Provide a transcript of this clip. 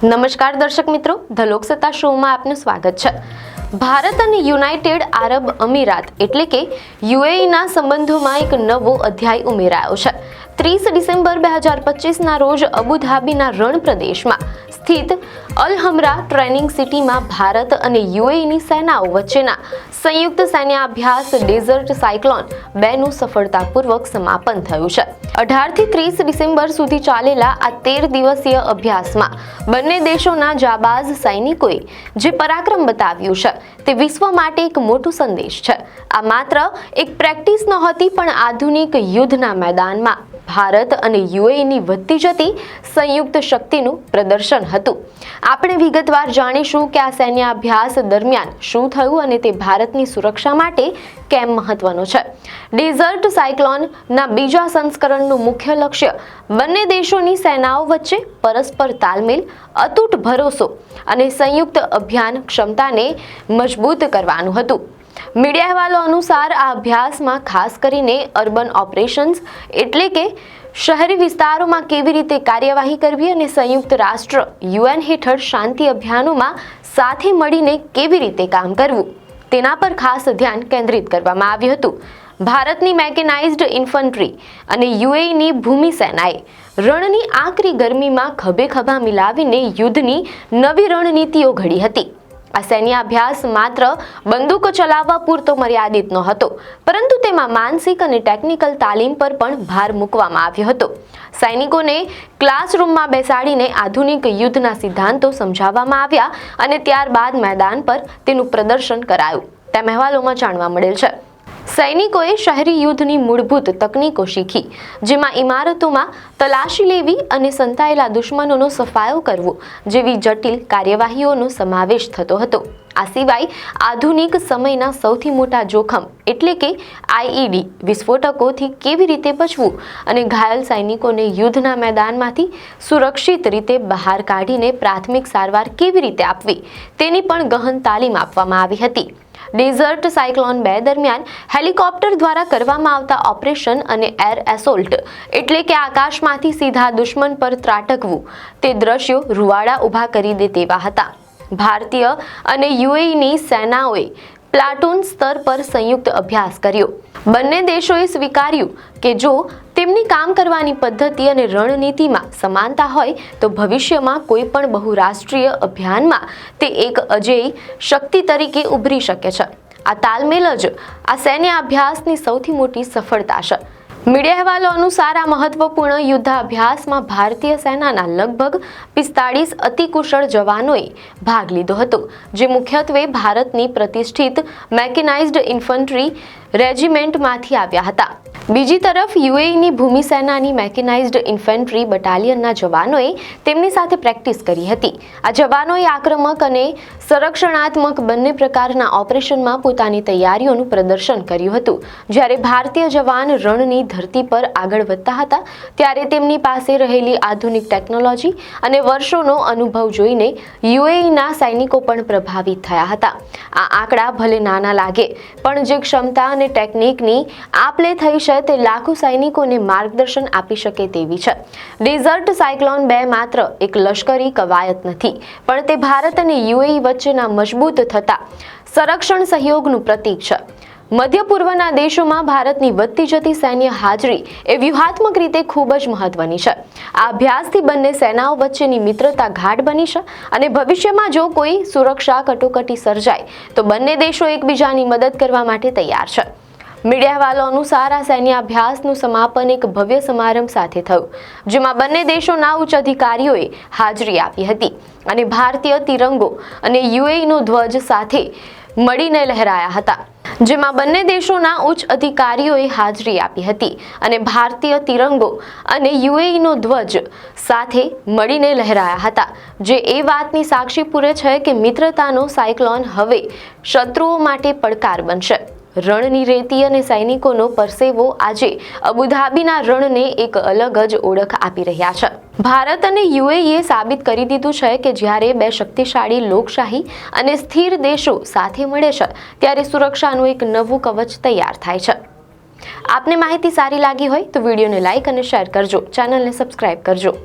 નમસ્કાર દર્શક મિત્રો, ધ લોકસત્તા શોમાં આપનું સ્વાગત છે। ભારત અને યુનાઇટેડ આરબ અમીરાત એટલે કે યુએઈના સંબંધોમાં એક નવો અધ્યાય ઉમેરાયો છે। 30 ડિસેમ્બર 2025ના રોજ અબુધાબીના રણ પ્રદેશમાં સ્થિત અલ હમરા ટ્રેનિંગ સિટીમાં ભારત અને યુએઈની સેનાઓ વચ્ચેના સંયુક્ત સૈન્ય અભ્યાસ ડેઝર્ટ સાયક્લોન 2નું સફળતાપૂર્વક સમાપન થયું છે। 18 થી 30 ડિસેમ્બર સુધી ચાલેલા આ 13 દિવસીય અભ્યાસમાં બંને દેશોના જાબાઝ સૈનિકોએ જે પરાક્રમ બતાવ્યું છે તે વિશ્વ માટે એક મોટો સંદેશ છે। આ માત્ર એક પ્રેક્ટિસ નહોતી, પણ આધુનિક યુદ્ધના મેદાનમાં ભારત અને યુએઈની વધતી જતી સંયુક્ત શક્તિનું પ્રદર્શન હતું। આપણે વિગતવાર જાણીશું કે આ સૈન્ય અભ્યાસ દરમિયાન શું થયું અને તે ભારતની સુરક્ષા માટે કેમ મહત્વનો છે। ડેઝર્ટ સાયક્લોનના બીજા સંસ્કરણનું મુખ્ય લક્ષ્ય બંને દેશોની સેનાઓ વચ્ચે પરસ્પર તાલમેલ, અતૂટ ભરોસો અને સંયુક્ત અભિયાન ક્ષમતાને મજબૂત કરવાનું હતું। મીડિયા અહેવાલો અનુસાર આ અભ્યાસમાં ખાસ કરીને અર્બન ઓપરેશન્સ એટલે કે શહેરી વિસ્તારોમાં કેવી રીતે કાર્યવાહી કરવી અને સંયુક્ત રાષ્ટ્ર યુએન હેઠળ શાંતિ અભિયાનોમાં સાથે મળીને કેવી રીતે કામ કરવું તેના પર ખાસ ધ્યાન કેન્દ્રિત કરવામાં આવ્યું હતું। ભારતની મેકેનાઇઝ્ડ ઇન્ફન્ટ્રી અને યુએઈની ભૂમિ સેનાએ રણની આકરી ગરમીમાં ખભે ખભા મિલાવીને યુદ્ધની નવી રણનીતિઓ ઘડી હતી। આ સૈન્ય અભ્યાસ માત્ર બંદૂકો ચલાવવા પૂરતો મર્યાદિત નહોતો, પરંતુ તેમાં માનસિક અને ટેકનિકલ તાલીમ પર પણ ભાર મૂકવામાં આવ્યો હતો। સૈનિકોને ક્લાસરૂમમાં બેસાડીને આધુનિક યુદ્ધના સિદ્ધાંતો સમજાવવામાં આવ્યા અને ત્યારબાદ મેદાન પર તેનું પ્રદર્શન કરાયું, તેમ અહેવાલોમાં જાણવા મળેલ છે। સૈનિકોએ શહેરી યુદ્ધની મૂળભૂત તકનીકો શીખી, જેમાં ઇમારતોમાં તલાશી લેવી અને સંતાયેલા દુશ્મનોનો સફાયો કરવો જેવી જટિલ કાર્યવાહીઓનો સમાવેશ થતો હતો। આ સિવાય આધુનિક સમયના સૌથી મોટા જોખમ એટલે કે આઈઈડી વિસ્ફોટકોથી કેવી રીતે બચવું અને ઘાયલ સૈનિકોને યુદ્ધના મેદાનમાંથી સુરક્ષિત રીતે બહાર કાઢીને પ્રાથમિક સારવાર કેવી રીતે આપવી તેની પણ ગહન તાલીમ આપવામાં આવી હતી। ડેઝર્ટ સાયક્લોન 2 દરમિયાન હેલિકોપ્ટર દ્વારા કરવામાં આવતા ઓપરેશન અને એર એસોલ્ટ એટલે કે આકાશમાંથી સીધા દુશ્મન પર ત્રાટકવું તે દ્રશ્યો રૂવાડા ઊભા કરી દે તેવા હતા। ભારતીય અને યુએઈની સેનાઓએ પ્લાટૂન સ્તર પર સંયુક્ત અભ્યાસ કર્યો। બંને દેશોએ સ્વીકાર્યું કે જો તેમની કામ કરવાની પદ્ધતિ અને રણનીતિમાં સમાનતા હોય તો ભવિષ્યમાં કોઈ પણ બહુરાષ્ટ્રીય અભિયાનમાં તે એક અજેય શક્તિ તરીકે ઉભરી શકે છે। આ તાલમેલ જ આ સૈન્ય અભ્યાસની સૌથી મોટી સફળતા છે। મીડિયા અહેવાલો અનુસાર આ મહત્વપૂર્ણ યુદ્ધાભ્યાસમાં ભારતીય સેનાના લગભગ 45 અતિકુશળ જવાનોએ ભાગ લીધો હતો, જે મુખ્યત્વે ભારતની પ્રતિષ્ઠિત મેકેનાઇઝ્ડ ઇન્ફન્ટ્રી રેજિમેન્ટમાંથી આવ્યા હતા। બીજી તરફ યુએઈની ભૂમિ સેનાની મેકેનાઇઝ્ડ ઇન્ફન્ટ્રી બટાલિયનના જવાનોએ તેમની સાથે પ્રેક્ટિસ કરી હતી। આ જવાનોએ આક્રમક અને સંરક્ષણાત્મક બંને પ્રકારના ઓપરેશનમાં પોતાની તૈયારીઓનું પ્રદર્શન કર્યું હતું। જ્યારે ભારતીય જવાન રણની ધરતી પર આગળ વધતા હતા ત્યારે તેમની પાસે રહેલી આધુનિક ટેકનોલોજી અને વર્ષોનો અનુભવ જોઈને યુએઈના સૈનિકો પણ પ્રભાવિત થયા હતા। આ આંકડા ભલે નાના લાગે, પણ જે ક્ષમતા અને ટેકનિકની આપલે થઈ છે તે લાખો સૈનિકોને માર્ગદર્શન આપી શકે તેવી છે। ડેઝર્ટ સાયક્લોન 2 માત્ર એક લશ્કરી કવાયત નથી, પણ તે ભારત અને યુએઈ વચ્ચેના મજબૂત થતા સંરક્ષણ સહયોગનું પ્રતીક છે। મધ્ય પૂર્વના દેશોમાં ભારતની વધતી જતી સૈન્ય હાજરી એ વ્યૂહાત્મક રીતે ખૂબ જ મહત્વની છે। આ અભ્યાસથી બંને સેનાઓ વચ્ચેની મિત્રતા ગાઢ બની છે અને ભવિષ્યમાં જો કોઈ સુરક્ષા કટોકટી સર્જાય તો બંને દેશો એકબીજાની મદદ કરવા માટે તૈયાર છે। મીડિયા અહેવાલો અનુસાર આ સૈન્ય અભ્યાસનું સમાપન એક ભવ્ય સમારંભ સાથે થયું, જેમાં બંને દેશોના ઉચ્ચ અધિકારીઓએ હાજરી આપી હતી અને ભારતીય તિરંગો અને યુએઈનો ધ્વજ સાથે મળીને લહેરાયા હતા। જેમાં બંને દેશોના ઉચ્ચ અધિકારીઓએ હાજરી આપી હતી અને ભારતીય તિરંગો અને યુએઈનો ધ્વજ સાથે મળીને લહેરાયા હતા, જે એ વાતની સાક્ષી પૂરે છે કે મિત્રતાનો સાયક્લોન હવે શત્રુઓ માટે પડકાર બનશે। રણની રેતી અને સૈનિકોનો પરસેવો આજે અબુધાબીના રણને એક અલગ જ ઓળખ આપી રહ્યા છે। ભારત અને યુએઈએ સાબિત કરી દીધું છે કે જ્યારે બે શક્તિશાળી લોકશાહી અને સ્થિર દેશો સાથે મળે છે ત્યારે સુરક્ષાનું એક નવું કવચ તૈયાર થાય છે। આપને માહિતી સારી લાગી હોય તો વિડીયોને લાઈક અને શેર કરજો, ચેનલને સબસ્ક્રાઇબ કરજો।